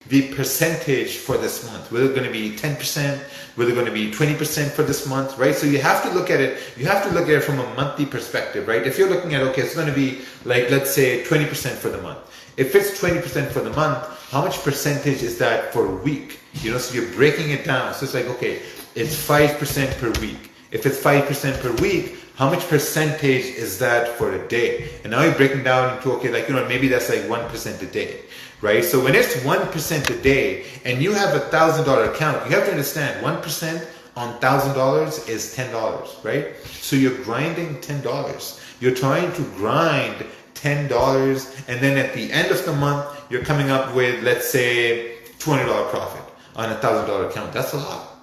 the percentage for this month. Whether it's going to be 10%, whether it's going to be 20% for this month, right? So you have to look at it, from a monthly perspective, right? If you're looking at, okay, it's going to be like, let's say 20% for the month. If it's 20% for the month, how much percentage is that for a week? So you're breaking it down. So it's like, okay, it's 5% per week. If it's 5% per week, how much percentage is that for a day? And now you're breaking down into, okay, maybe that's like 1% a day, right? So when it's 1% a day and you have $1,000 account, you have to understand 1% on $1,000 is $10, right? So you're grinding $10. You're trying to grind $10, and then at the end of the month, you're coming up with, let's say, $200 profit on $1,000 account. That's a lot.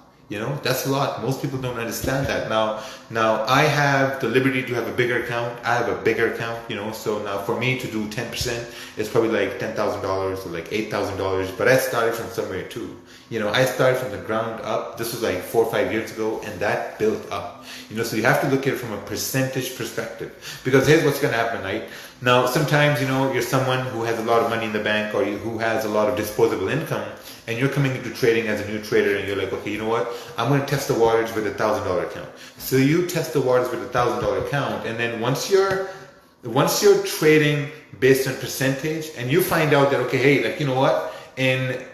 That's a lot. Most people don't understand that. Now I have the liberty to have a bigger account. I have a bigger account, so now for me to do 10%, it's probably like $10,000 or like $8,000, but I started from somewhere too. I started from the ground up. This was like 4 or 5 years ago, and that built up. So you have to look at it from a percentage perspective, because here's what's going to happen, right? Now, sometimes, you're someone who has a lot of money in the bank, or who has a lot of disposable income, and you're coming into trading as a new trader, and you're like, okay, you know what? I'm going to test the waters with $1,000 account. So you test the waters with $1,000 account, and then once you're trading based on percentage, and you find out that, okay, hey, you know what? In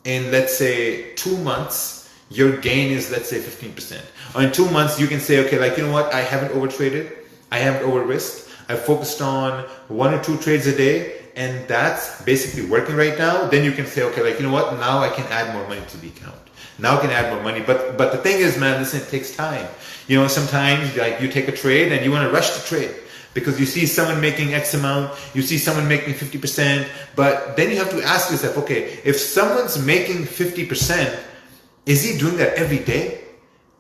let's say 2 months, your gain is, let's say, 15%. Or in 2 months, you can say, okay, you know what? I haven't overtraded. I haven't over-risked. I focused on 1 or 2 trades a day, and that's basically working right now. Then you can say, okay, you know what? Now I can add more money to the account. Now I can add more money. But the thing is, man, listen, it takes time. Sometimes you take a trade and you want to rush the trade, because you see someone making X amount, you see someone making 50%, but then you have to ask yourself, okay, if someone's making 50%, is he doing that every day?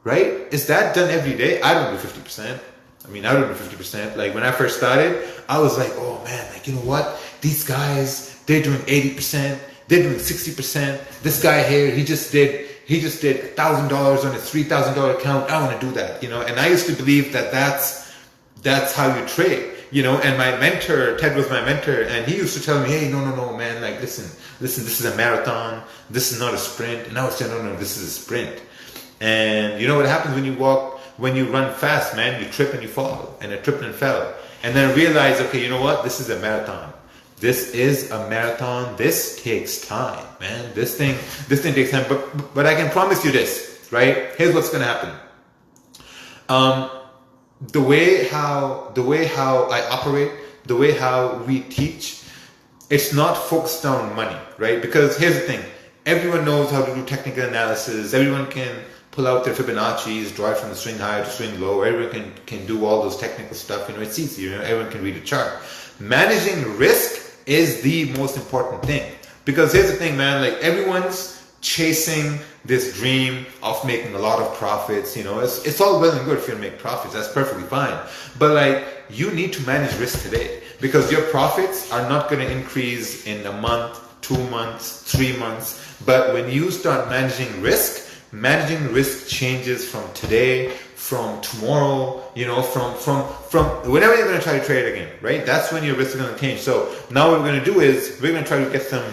Right? Is that done every day? I don't do 50%. I don't do 50%. When I first started, I was like, oh man, you know what? These guys, they're doing 80%, they're doing 60%. This guy here, he just did $1,000 on his $3,000 account. I want to do that, And I used to believe that that's how you trade, And my mentor, Ted was my mentor, and he used to tell me, hey, no, man, listen, this is a marathon. This is not a sprint. And I was saying, no, this is a sprint. And you know what happens when you run fast, man? You trip and you fall, and I tripped and fell. And then I realized, okay, you know what? This is a marathon. This is a marathon. This takes time, man. This thing takes time. But I can promise you this, right? Here's what's gonna happen. The way how I operate, the way how we teach, it's not focused on money, right? Because here's the thing. Everyone knows how to do technical analysis. Everyone can pull out their Fibonacci's, draw it from the swing high to swing low. Everyone can do all those technical stuff. It's easy. Everyone can read a chart. Managing risk is the most important thing. Because here's the thing, man. Everyone's chasing this dream of making a lot of profits. It's all well and good if you make profits. That's perfectly fine. But you need to manage risk today, because your profits are not going to increase in a month, 2 months, 3 months. But when you start managing risk changes from today, from tomorrow, from whenever you're going to try to trade again, right? That's when your risk is going to change. So now what we're going to do is we're going to try to get some